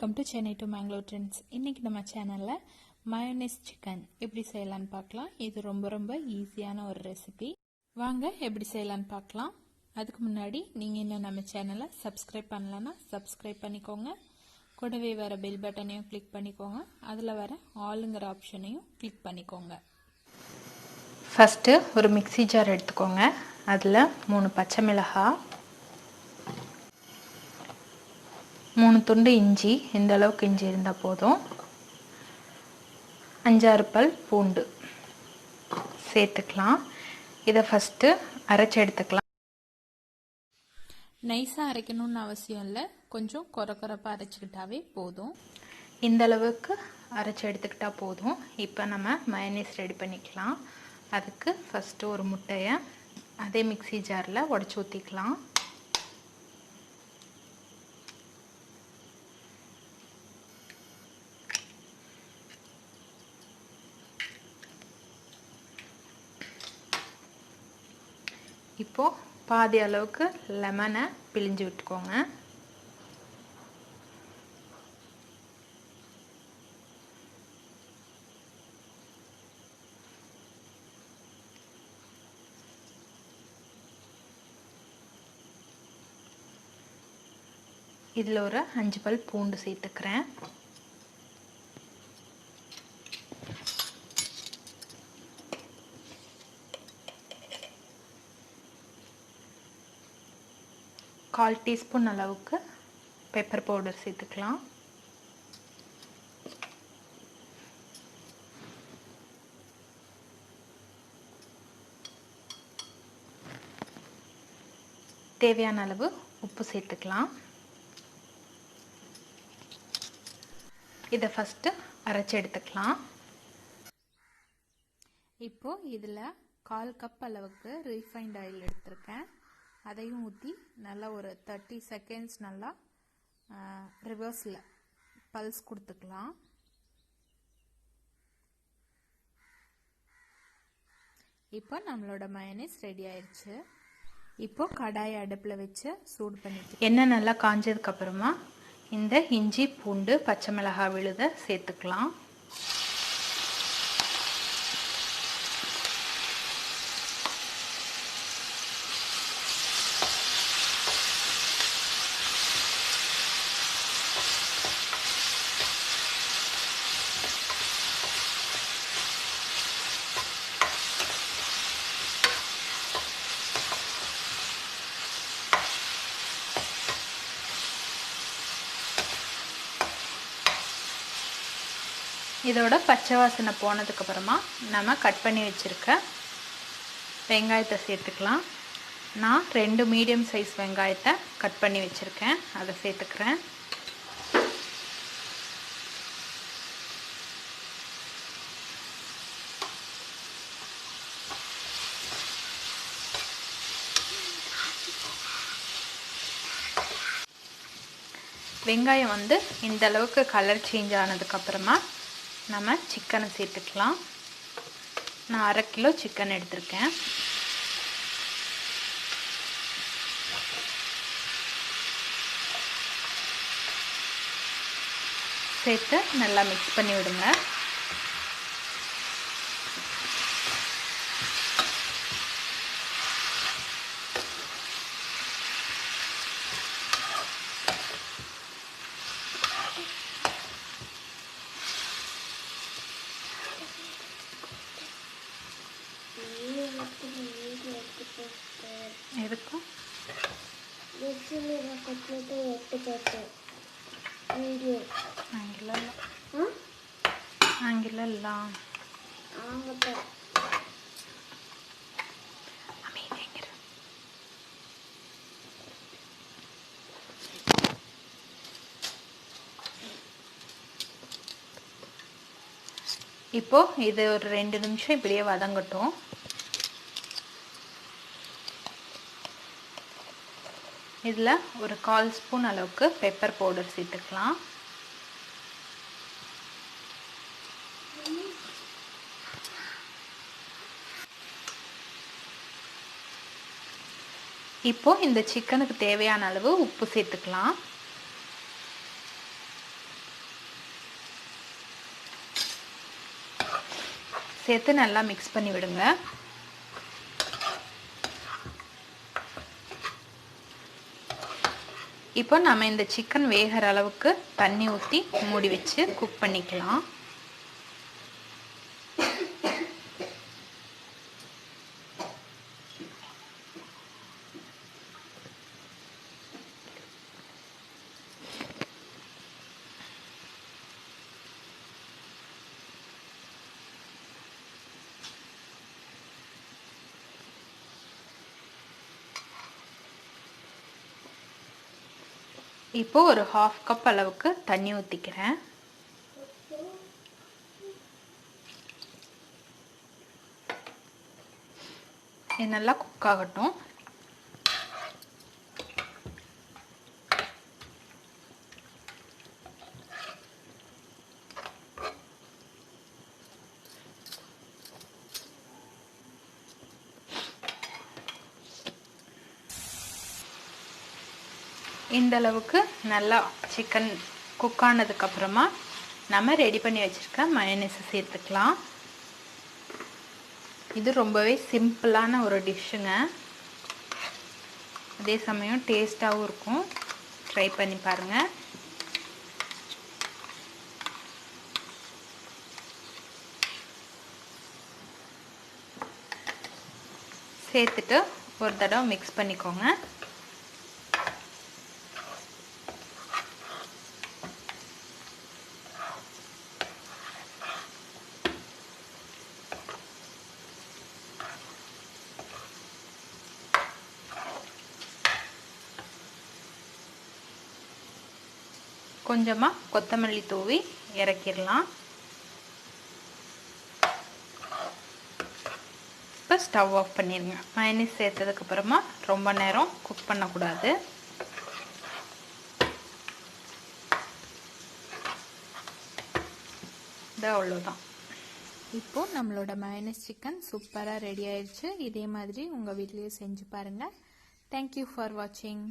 Welcome to Chennai to Mangalore trends. இன்றைக்கி நம்ம சேனலில் மயோனைஸ் சிக்கன் எப்படி செய்யலான்னு பார்க்கலாம். இது ரொம்ப ஈஸியான ஒரு ரெசிபி. வாங்க எப்படி செய்யலான்னு பார்க்கலாம். அதுக்கு முன்னாடி நீங்கள் இன்னும் நம்ம சேனலை சப்ஸ்கிரைப் பண்ணலன்னா சப்ஸ்கிரைப் பண்ணிக்கோங்க. கூடவே வர பெல் பட்டனையும் கிளிக் பண்ணிக்கோங்க. அதில் வர ஆளுங்கிற ஆப்ஷனையும் கிளிக் பண்ணிக்கோங்க. ஃபஸ்ட்டு ஒரு மிக்ஸி ஜார் எடுத்துக்கோங்க. அதில் 3 பச்சை மிளகாய், 3 துண்டு இஞ்சி, இந்த அளவுக்கு இஞ்சி இருந்தால் போதும், 5-6 பல் பூண்டு சேர்த்துக்கலாம். இதை ஃபஸ்ட்டு அரைச்சி எடுத்துக்கலாம். நைஸாக அரைக்கணும்னு அவசியம் இல்லை, கொஞ்சம் கொரப்பாக அரைச்சிக்கிட்டாவே போதும். இந்த அளவுக்கு அரைச்சி எடுத்துக்கிட்டால் போதும். இப்போ நம்ம மயோனைஸ் ரெடி பண்ணிக்கலாம். அதுக்கு ஃபஸ்ட்டு ஒரு முட்டையை அதே மிக்ஸி ஜாரில் உடச்சி ஊற்றிக்கலாம். இப்போது பாதி அளவுக்கு லெமனை பிழிஞ்சு விட்டுக்கோங்க. இதில் ஒரு 5 பல் பூண்டு சேர்த்துக்கிறேன். கால் டீஸ்பூன் அளவுக்கு பெப்பர் பவுடர் சேர்த்துக்கலாம். தேவையான அளவு உப்பு சேர்த்துக்கலாம். இதை ஃபஸ்ட்டு அரைச்சி எடுத்துக்கலாம். இப்போது இதில் 1/4 கப் அளவுக்கு ரீஃபைண்ட் ஆயில் எடுத்திருக்கேன். அதையும் ஊற்றி நல்லா ஒரு 30 செகண்ட்ஸ் நல்லா ரிவர்ஸில் பல்ஸ் கொடுத்துக்கலாம். இப்போ நம்மளோட மயோனைஸ் ரெடி ஆயிடுச்சு. இப்போ கடாயை அடுப்பில் வச்சு சூடு பண்ணிட்டு எண்ணெய் நல்லா காஞ்சதுக்கப்புறமா இந்த இஞ்சி, பூண்டு, பச்சை மிளகாய் விழுதை சேர்த்துக்கலாம். இதோட பச்சை வாசனை போனதுக்கப்புறமா நம்ம கட் பண்ணி வச்சுருக்க வெங்காயத்தை சேர்த்துக்கலாம். நான் 2 மீடியம் சைஸ் வெங்காயத்தை கட் பண்ணி வச்சுருக்கேன், அதை சேர்த்துக்கிறேன். வெங்காயம் இந்த அளவுக்கு கலர் சேஞ்ச் ஆனதுக்கப்புறமா நம்ம சிக்கனை சேர்த்துக்கலாம். நான் 1/2 கிலோ சிக்கன் எடுத்திருக்கேன். சேர்த்து நல்லா மிக்ஸ் பண்ணி விடுங்க. எதுக்கும் இப்போ இது ஒரு 2 நிமிஷம் இப்படியே வதங்கட்டும். இதில் ஒரு 1/4 ஸ்பூன் அளவுக்கு பெப்பர் பவுடர் சேர்த்துக்கலாம். இப்போ இந்த சிக்கனுக்கு தேவையான அளவு உப்பு சேர்த்துக்கலாம். சேர்த்து நல்லா மிக்ஸ் பண்ணி விடுங்க. இப்போ நம்ம இந்த சிக்கன் வேகிற அளவுக்கு தண்ணி ஊற்றி மூடி வச்சு குக் பண்ணிக்கலாம். இப்போ ஒரு 1/2 கப் அளவுக்கு தண்ணி ஊற்றிக்கிறேன். இது நல்லா குக் ஆகட்டும். இந்த அளவுக்கு நல்லா சிக்கன் குக் ஆனதுக்கப்புறமா நம்ம ரெடி பண்ணி வச்சுருக்க மயோனைஸை சேர்த்துக்கலாம். இது ரொம்பவே சிம்பிளான ஒரு டிஷ்ஷுங்க. அதே சமயம் டேஸ்ட்டாகவும் இருக்கும். ட்ரை பண்ணி பாருங்கள். சேர்த்துட்டு ஒரு தடவை மிக்ஸ் பண்ணிக்கோங்க. கொஞ்சமாக கொத்தமல்லி தூவி இறக்கிடலாம். இப்போ ஸ்டவ் ஆஃப் பண்ணிடுங்க. மயோனைஸ் சேர்த்ததுக்கப்புறமா ரொம்ப நேரம் குக் பண்ணக்கூடாது. இது அவ்வளோதான். இப்போது நம்மளோட மயோனைஸ் சிக்கன் சூப்பராக ரெடி ஆயிடுச்சு. இதே மாதிரி உங்கள் வீட்லேயே செஞ்சு பாருங்கள். தேங்க்யூ ஃபார் வாட்சிங்.